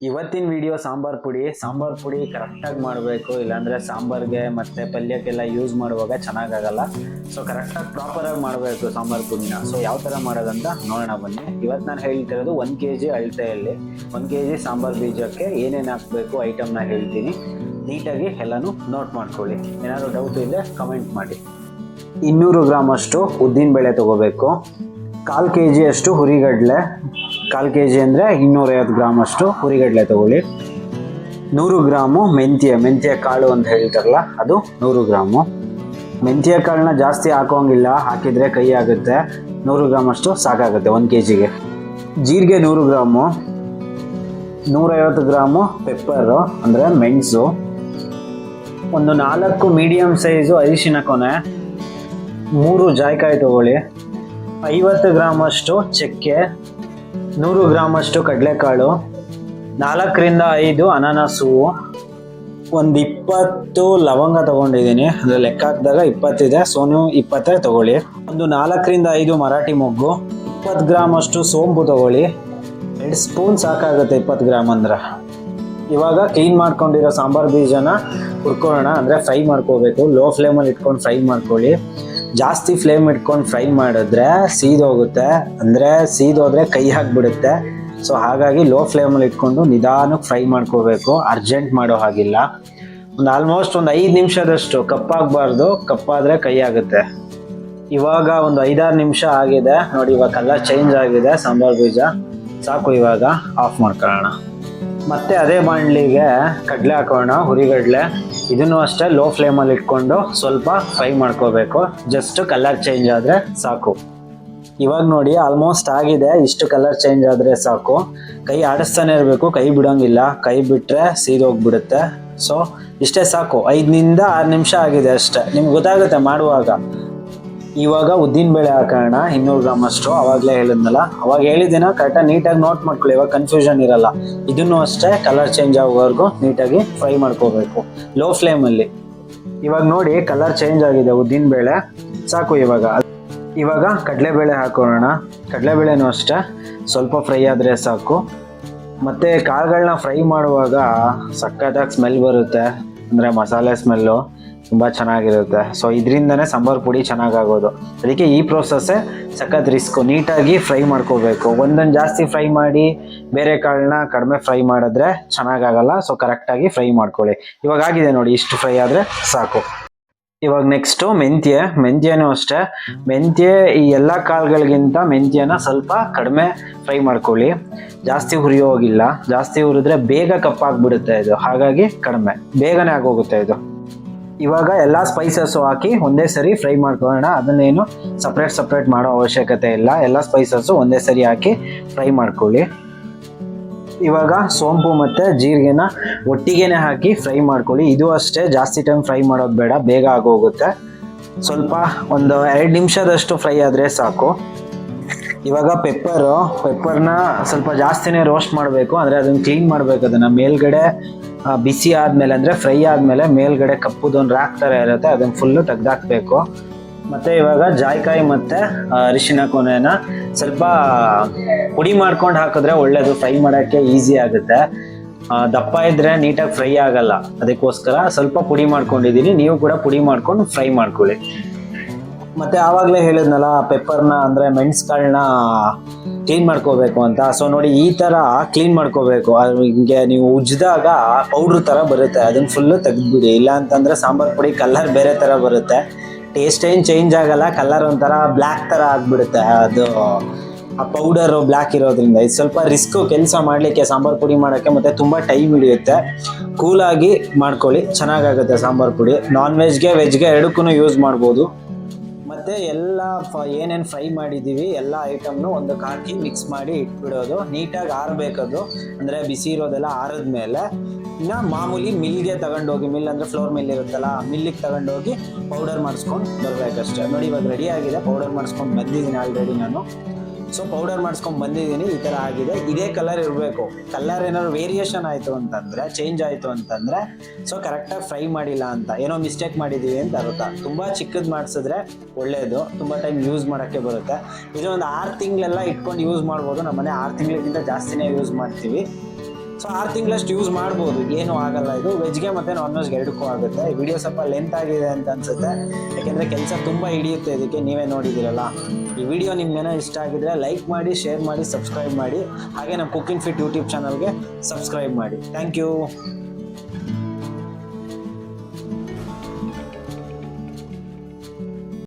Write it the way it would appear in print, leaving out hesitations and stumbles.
ಇವತ್ತಿನ ವಿಡಿಯೋ ಸಾಂಬಾರ್ ಪುಡಿ ಕರೆಕ್ಟಾಗಿ ಮಾಡಬೇಕು, ಇಲ್ಲಾಂದರೆ ಸಾಂಬಾರ್ಗೆ ಮತ್ತು ಪಲ್ಯಕ್ಕೆಲ್ಲ ಯೂಸ್ ಮಾಡುವಾಗ ಚೆನ್ನಾಗಾಗಲ್ಲ. ಸೊ ಕರೆಕ್ಟಾಗಿ ಪ್ರಾಪರಾಗಿ ಮಾಡಬೇಕು ಸಾಂಬಾರ್ ಪುಡಿನ. ಸೊ ಯಾವ ಥರ ಮಾಡೋದಂತ ನೋಡೋಣ ಬನ್ನಿ. ಇವತ್ತು ನಾನು ಹೇಳ್ತಿರೋದು 1 kg ಅಳತೆಯಲ್ಲಿ 1 kg ಸಾಂಬಾರ್ ಬೀಜಕ್ಕೆ ಏನೇನು ಹಾಕಬೇಕು ಐಟಮ್ನ ಹೇಳ್ತೀನಿ. ನೀಟಾಗಿ ಎಲ್ಲನೂ ನೋಟ್ ಮಾಡ್ಕೊಳ್ಳಿ. ಏನಾದರೂ ಡೌಟ್ ಇದ್ದರೆ ಕಮೆಂಟ್ ಮಾಡಿ. 200 ಗ್ರಾಮ್ ಅಷ್ಟು ಉದ್ದಿನಬೇಳೆ ತೊಗೋಬೇಕು. 1/4 kg ಅಷ್ಟು ಹುರಿಗಡಲೆ, 1/4 kg ಅಂದರೆ 250 ಗ್ರಾಮ್ ಅಷ್ಟು ಹುರಿಗಡಲೆ ತೊಗೊಳ್ಳಿ. 100 ಗ್ರಾಮು ಮೆಂತ್ಯ ಕಾಳು ಅಂತ ಹೇಳ್ತಾರಲ್ಲ, ಅದು 100 ಗ್ರಾಮು. ಮೆಂತ್ಯ ಕಾಳನ್ನ ಜಾಸ್ತಿ ಹಾಕೋಂಗಿಲ್ಲ, ಹಾಕಿದರೆ ಕೈ ಆಗುತ್ತೆ. 100 ಗ್ರಾಮ್ ಅಷ್ಟು ಸಾಕಾಗುತ್ತೆ 1 kgಗೆ. ಜೀರಿಗೆ 100 ಗ್ರಾಮು, 150 ಗ್ರಾಮು ಪೆಪ್ಪರು ಅಂದರೆ ಮೆಣಸು, ಒಂದು 4 ಮೀಡಿಯಮ್ ಸೈಜು ಅರಿಶಿನ ಕೊನೆ, 3 ಜಾಯಿಕಾಯಿ ತೊಗೊಳ್ಳಿ, 50 ಗ್ರಾಮ್ ಅಷ್ಟು ಚಕ್ಕೆ, 100 ಗ್ರಾಮ್ ಅಷ್ಟು ಕಡಲೆಕಾಳು, 4 ರಿಂದ 5 ಅನಾನಸ್ ಹೂವು, ಒಂದು 20 ಲವಂಗ ತೊಗೊಂಡಿದ್ದೀನಿ. ಅಂದರೆ ಲೆಕ್ಕ ಹಾಕಿದಾಗ 20 ಇದೆ, ಸೋನು 20 ತೊಗೊಳ್ಳಿ. ಒಂದು 4 ರಿಂದ 5 ಮರಾಠಿ ಮೊಗ್ಗು, 20 ಗ್ರಾಮ್ ಅಷ್ಟು ಸೋಂಪು ತೊಗೊಳ್ಳಿ. 2 ಸ್ಪೂನ್ ಸಾಕಾಗುತ್ತೆ 20 ಗ್ರಾಮ್ ಅಂದ್ರೆ. ಇವಾಗ ಕ್ಲೀನ್ ಮಾಡ್ಕೊಂಡಿರೋ ಸಾಂಬಾರು ಬೀಜನ ಹುರ್ಕೊಳ್ಳೋಣ, ಅಂದರೆ ಫ್ರೈ ಮಾಡ್ಕೋಬೇಕು. ಲೋ ಫ್ಲೇಮಲ್ಲಿ ಇಟ್ಕೊಂಡು ಫ್ರೈ ಮಾಡ್ಕೊಳ್ಳಿ. ಜಾಸ್ತಿ ಫ್ಲೇಮ್ ಇಟ್ಕೊಂಡು ಫ್ರೈ ಮಾಡಿದ್ರೆ ಸೀದೋಗುತ್ತೆ, ಅಂದರೆ ಸೀದೋದ್ರೆ ಕೈ ಹಾಕಿಬಿಡುತ್ತೆ. ಸೊ ಹಾಗಾಗಿ ಲೋ ಫ್ಲೇಮಲ್ಲಿ ಇಟ್ಕೊಂಡು ನಿಧಾನಕ್ಕೆ ಫ್ರೈ ಮಾಡ್ಕೋಬೇಕು, ಅರ್ಜೆಂಟ್ ಮಾಡೋ ಹಾಗಿಲ್ಲ. ಒಂದು ಆಲ್ಮೋಸ್ಟ್ ಒಂದು 5 ನಿಮಿಷದಷ್ಟು ಕಪ್ಪಾಗಬಾರ್ದು, ಕಪ್ಪಾದರೆ ಕೈ ಆಗುತ್ತೆ. ಇವಾಗ ಒಂದು 5-6 ನಿಮಿಷ ಆಗಿದೆ ನೋಡಿ. ಇವಾಗ ಕಲರ್ ಚೇಂಜ್ ಆಗಿದೆ ಸಾಂಬಾರು ಬೀಜ, ಸಾಕು. ಇವಾಗ ಆಫ್ ಮಾಡ್ಕೊಳ್ಳೋಣ. ಮತ್ತೆ ಅದೇ ಬಾಣಲಿಗೆ ಕಡಲೆ ಹಾಕೋಣ, ಹುರಿಗಡಲೆ. ಇದನ್ನು ಅಷ್ಟೇ ಲೋ ಫ್ಲೇಮಲ್ಲಿ ಇಟ್ಕೊಂಡು ಸ್ವಲ್ಪ ಫ್ರೈ ಮಾಡ್ಕೋಬೇಕು. ಜಸ್ಟ್ ಕಲರ್ ಚೇಂಜ್ ಆದರೆ ಸಾಕು. ಇವಾಗ ನೋಡಿ ಆಲ್ಮೋಸ್ಟ್ ಆಗಿದೆ, ಇಷ್ಟು ಕಲರ್ ಚೇಂಜ್ ಆದರೆ ಸಾಕು. ಕೈ ಆಡಿಸ್ತಾನೆ ಇರಬೇಕು, ಕೈ ಬಿಡೋಂಗಿಲ್ಲ. ಕೈ ಬಿಟ್ಟರೆ ಸೀದೋಗ್ಬಿಡುತ್ತೆ. ಸೊ ಇಷ್ಟೇ ಸಾಕು. 5 ರಿಂದ 6 ನಿಮಿಷ ಆಗಿದೆ ಅಷ್ಟೇ, ನಿಮ್ಗೆ ಗೊತ್ತಾಗುತ್ತೆ ಮಾಡುವಾಗ. ಇವಾಗ ಉದ್ದಿನಬೇಳೆ ಹಾಕೋಣ 200 ಗ್ರಾಮ್ ಅಷ್ಟು. ಅವಾಗಲೇ ಹೇಳಿದ್ನಲ್ಲ, ಅವಾಗ ಹೇಳಿದ್ದೀನ ಕರೆಕ್ಟಾಗಿ ನೀಟಾಗಿ ನೋಟ್ ಮಾಡ್ಕೊಳ್ಳಿ, ಇವಾಗ ಕನ್ಫ್ಯೂಷನ್ ಇರಲ್ಲ. ಇದನ್ನು ಅಷ್ಟೇ ಕಲರ್ ಚೇಂಜ್ ಆಗೋವರೆಗೂ ನೀಟಾಗಿ ಫ್ರೈ ಮಾಡ್ಕೋಬೇಕು ಲೋ ಫ್ಲೇಮಲ್ಲಿ. ಇವಾಗ ನೋಡಿ ಕಲರ್ ಚೇಂಜ್ ಆಗಿದೆ ಉದ್ದಿನಬೇಳೆ, ಸಾಕು. ಇವಾಗ ಕಡಲೆಬೇಳೆ ಹಾಕೋಣ. ಕಡಲೆಬೇಳೆನೂ ಅಷ್ಟೇ ಸ್ವಲ್ಪ ಫ್ರೈ ಆದರೆ ಸಾಕು. ಮತ್ತು ಕಾಳುಗಳನ್ನ ಫ್ರೈ ಮಾಡುವಾಗ ಸಖತ್ತಾಗಿ ಸ್ಮೆಲ್ ಬರುತ್ತೆ, ಅಂದರೆ ಮಸಾಲೆ ಸ್ಮೆಲ್ಲು ತುಂಬ ಚೆನ್ನಾಗಿರುತ್ತೆ. ಸೊ ಇದರಿಂದನೇ ಸಾಂಬಾರು ಪುಡಿ ಚೆನ್ನಾಗಾಗೋದು. ಅದಕ್ಕೆ ಈ ಪ್ರೋಸೆಸ್ಸೇ ಸಖತ್ ರಿಸ್ಕು. ನೀಟಾಗಿ ಫ್ರೈ ಮಾಡ್ಕೋಬೇಕು. ಒಂದನ್ನು ಜಾಸ್ತಿ ಫ್ರೈ ಮಾಡಿ ಬೇರೆ ಕಾಳನ್ನ ಕಡಿಮೆ ಫ್ರೈ ಮಾಡಿದ್ರೆ ಚೆನ್ನಾಗಾಗಲ್ಲ. ಸೊ ಕರೆಕ್ಟಾಗಿ ಫ್ರೈ ಮಾಡ್ಕೊಳ್ಳಿ. ಇವಾಗ ಆಗಿದೆ ನೋಡಿ, ಇಷ್ಟು ಫ್ರೈ ಆದರೆ ಸಾಕು. ಇವಾಗ ನೆಕ್ಸ್ಟು ಮೆಂತ್ಯನೂ ಅಷ್ಟೇ. ಈ ಎಲ್ಲ ಕಾಳುಗಳಿಗಿಂತ ಮೆಂತ್ಯನ ಸ್ವಲ್ಪ ಕಡಿಮೆ ಫ್ರೈ ಮಾಡ್ಕೊಳ್ಳಿ, ಜಾಸ್ತಿ ಹುರಿಯೋಗಿಲ್ಲ. ಜಾಸ್ತಿ ಹುರಿದ್ರೆ ಬೇಗ ಕಪ್ಪಾಗ್ಬಿಡುತ್ತೆ ಇದು, ಹಾಗಾಗಿ ಕಡಿಮೆ, ಬೇಗನೆ ಆಗೋಗುತ್ತೆ ಇದು. ಇವಾಗ ಎಲ್ಲ ಸ್ಪೈಸಸ್ಸು ಹಾಕಿ ಒಂದೇ ಸರಿ ಫ್ರೈ ಮಾಡ್ಕೊಳ್ಳೋಣ. ಅದನ್ನೇನು ಸಪ್ರೇಟ್ ಮಾಡೋ ಅವಶ್ಯಕತೆ ಇಲ್ಲ. ಎಲ್ಲ ಸ್ಪೈಸಸ್ಸು ಒಂದೇ ಸರಿ ಹಾಕಿ ಫ್ರೈ ಮಾಡ್ಕೊಳ್ಳಿ. ಇವಾಗ ಸೋಂಪು ಮತ್ತು ಜೀರಿಗೆನ ಒಟ್ಟಿಗೆನೆ ಹಾಕಿ ಫ್ರೈ ಮಾಡ್ಕೊಳ್ಳಿ. ಇದು ಅಷ್ಟೇ, ಜಾಸ್ತಿ ಟೈಮ್ ಫ್ರೈ ಮಾಡೋದು ಬೇಡ, ಬೇಗ ಆಗೋಗುತ್ತೆ. ಸ್ವಲ್ಪ ಒಂದು 2 ನಿಮಿಷದಷ್ಟು ಫ್ರೈ ಆದರೆ ಸಾಕು. ಇವಾಗ ಪೆಪ್ಪರ್ನ ಸ್ವಲ್ಪ ಜಾಸ್ತಿನೇ ರೋಸ್ಟ್ ಮಾಡಬೇಕು, ಅಂದರೆ ಅದನ್ನು ಕ್ಲೀನ್ ಮಾಡಬೇಕು. ಅದನ್ನು ಮೇಲ್ಗಡೆ ಬಿಸಿ ಆದಮೇಲೆ, ಅಂದರೆ ಫ್ರೈ ಆದಮೇಲೆ ಮೇಲ್ಗಡೆ ಕಪ್ಪುದೊಂದು ರ್ಯಾಕ್ ಥರ ಇರುತ್ತೆ, ಅದನ್ನು ಫುಲ್ಲು ತೆಗ್ದಾಕಬೇಕು. ಮತ್ತು ಇವಾಗ ಜಾಯಿಕಾಯಿ ಮತ್ತು ಅರಿಶಿನ ಕೊನೆನ ಸ್ವಲ್ಪ ಪುಡಿ ಮಾಡ್ಕೊಂಡು ಹಾಕಿದ್ರೆ ಒಳ್ಳೆಯದು, ಫ್ರೈ ಮಾಡೋಕ್ಕೆ ಈಸಿ ಆಗುತ್ತೆ. ದಪ್ಪ ಇದ್ದರೆ ನೀಟಾಗಿ ಫ್ರೈ ಆಗಲ್ಲ, ಅದಕ್ಕೋಸ್ಕರ ಸ್ವಲ್ಪ ಪುಡಿ ಮಾಡ್ಕೊಂಡಿದ್ದೀನಿ. ನೀವು ಕೂಡ ಪುಡಿ ಮಾಡ್ಕೊಂಡು ಫ್ರೈ ಮಾಡ್ಕೊಳ್ಳಿ. ಮತ್ತು ಆವಾಗಲೇ ಹೇಳಿದ್ನಲ್ಲ, ಪೆಪ್ಪರ್ನ ಅಂದರೆ ಮೆಣಸುಗಳನ್ನ ಕ್ಲೀನ್ ಮಾಡ್ಕೋಬೇಕು ಅಂತ. ಸೊ ನೋಡಿ ಈ ಥರ ಕ್ಲೀನ್ ಮಾಡ್ಕೋಬೇಕು. ಹಿಂಗೆ ನೀವು ಉಜ್ಜಿದಾಗ ಪೌಡ್ರ್ ಥರ ಬರುತ್ತೆ, ಅದನ್ನು ಫುಲ್ಲು ತೆಗೆದ್ಬಿಡಿ. ಇಲ್ಲ ಅಂತಂದರೆ ಸಾಂಬಾರು ಪುಡಿ ಕಲರ್ ಬೇರೆ ಥರ ಬರುತ್ತೆ. ಟೇಸ್ಟ್ ಏನು ಚೇಂಜ್ ಆಗಲ್ಲ, ಕಲರ್ ಒಂಥರ ಬ್ಲ್ಯಾಕ್ ಥರ ಆಗಿಬಿಡುತ್ತೆ. ಅದು ಆ ಪೌಡರು ಬ್ಲ್ಯಾಕ್ ಇರೋದ್ರಿಂದ ಇದು ಸ್ವಲ್ಪ ರಿಸ್ಕು ಕೆಲಸ ಮಾಡಲಿಕ್ಕೆ, ಸಾಂಬಾರು ಪುಡಿ ಮಾಡೋಕ್ಕೆ. ಮತ್ತು ತುಂಬ ಟೈಮ್ ಹಿಡಿಯುತ್ತೆ. ಕೂಲಾಗಿ ಮಾಡ್ಕೊಳ್ಳಿ, ಚೆನ್ನಾಗಾಗುತ್ತೆ ಸಾಂಬಾರು ಪುಡಿ. ನಾನ್ ವೆಜ್ಗೆ ವೆಜ್ಗೆ ಎರಡಕ್ಕೂ ಯೂಸ್ ಮಾಡ್ಬೋದು. ಮತ್ತು ಎಲ್ಲ ಏನೇನು ಫ್ರೈ ಮಾಡಿದ್ದೀವಿ ಎಲ್ಲ ಐಟಮ್ನು ಒಂದಕ್ಕೆ ಹಾಕಿ ಮಿಕ್ಸ್ ಮಾಡಿ ಇಟ್ಬಿಡೋದು. ನೀಟಾಗಿ ಆರಬೇಕದು, ಅಂದರೆ ಬಿಸಿ ಇರೋದೆಲ್ಲ ಆರಿದ್ಮೇಲೆ ಇನ್ನು ಮಾಮೂಲಿ ಮಿಲ್ಗೆ ತಗೊಂಡೋಗಿ, ಮಿಲ್ ಅಂದರೆ ಫ್ಲೋರ್ ಮಿಲ್ ಇರುತ್ತಲ್ಲ, ಮಿಲ್ಲಿಗೆ ತಗೊಂಡೋಗಿ ಪೌಡರ್ ಮಾಡಿಸ್ಕೊಂಡು ಬರಬೇಕಷ್ಟೇ. ನೋಡಿ ಇವಾಗ ರೆಡಿ ಆಗಿದೆ, ಪೌಡರ್ ಮಾಡಿಸ್ಕೊಂಡು ಬಂದಿದ್ದೀನಿ ಆಲ್ರೆಡಿ ನಾನು. ಸೊ ಪೌಡರ್ ಮಾಡಿಸ್ಕೊಂಡು ಬಂದಿದ್ದೀನಿ, ಈ ಥರ ಆಗಿದೆ. ಇದೇ ಕಲರ್ ಇರಬೇಕು. ಕಲರ್ ಏನಾದ್ರು ವೇರಿಯೇಷನ್ ಆಯಿತು ಅಂತಂದರೆ, ಚೇಂಜ್ ಆಯಿತು ಅಂತಂದರೆ ಸೊ ಕರೆಕ್ಟಾಗಿ ಫ್ರೈ ಮಾಡಿಲ್ಲ ಅಂತ, ಏನೋ ಮಿಸ್ಟೇಕ್ ಮಾಡಿದ್ದೀವಿ ಅಂತ ಅರ್ಥ. ತುಂಬ ಚಿಕ್ಕದು ಮಾಡಿಸಿದ್ರೆ ಒಳ್ಳೆಯದು, ತುಂಬ ಟೈಮ್ ಯೂಸ್ ಮಾಡೋಕ್ಕೆ ಬರುತ್ತೆ. ಇದು ಒಂದು 6 ತಿಂಗಳೆಲ್ಲ ಇಟ್ಕೊಂಡು ಯೂಸ್ ಮಾಡ್ಬೋದು. ನಮ್ಮನೆ 6 ತಿಂಗಳಿಗಿಂತ ಜಾಸ್ತಿನೇ ಯೂಸ್ ಮಾಡ್ತೀವಿ. ಸೊ 6 ತಿಂಗಳಷ್ಟು ಯೂಸ್ ಮಾಡ್ಬೋದು, ಏನೂ ಆಗಲ್ಲ. ಇದು ವೆಜ್ಗೆ ಮತ್ತು ನಾನ್ ವೆಜ್ಗೆ ಎರಡಕ್ಕೂ ಆಗುತ್ತೆ. ಈ ವಿಡಿಯೋ ಸ್ವಲ್ಪ ಲೆಂತ್ ಆಗಿದೆ ಅಂತ ಅನ್ಸುತ್ತೆ, ಯಾಕೆಂದರೆ ಕೆಲಸ ತುಂಬ ಹಿಡಿಯುತ್ತೆ ಇದಕ್ಕೆ, ನೀವೇ ನೋಡಿದ್ದೀರಲ್ಲ. ಈ ವಿಡಿಯೋ ನಿಮ್ಗೇನೋ ಇಷ್ಟ ಆಗಿದ್ರೆ ಲೈಕ್ ಮಾಡಿ, ಶೇರ್ ಮಾಡಿ, ಸಬ್ಸ್ಕ್ರೈಬ್ ಮಾಡಿ. ಹಾಗೆ ನಮ್ಮ ಕುಕಿಂಗ್ ಫಿಟ್ ಯೂಟ್ಯೂಬ್ ಚಾನಲ್ಗೆ ಸಬ್ಸ್ಕ್ರೈಬ್ ಮಾಡಿ. Thank you.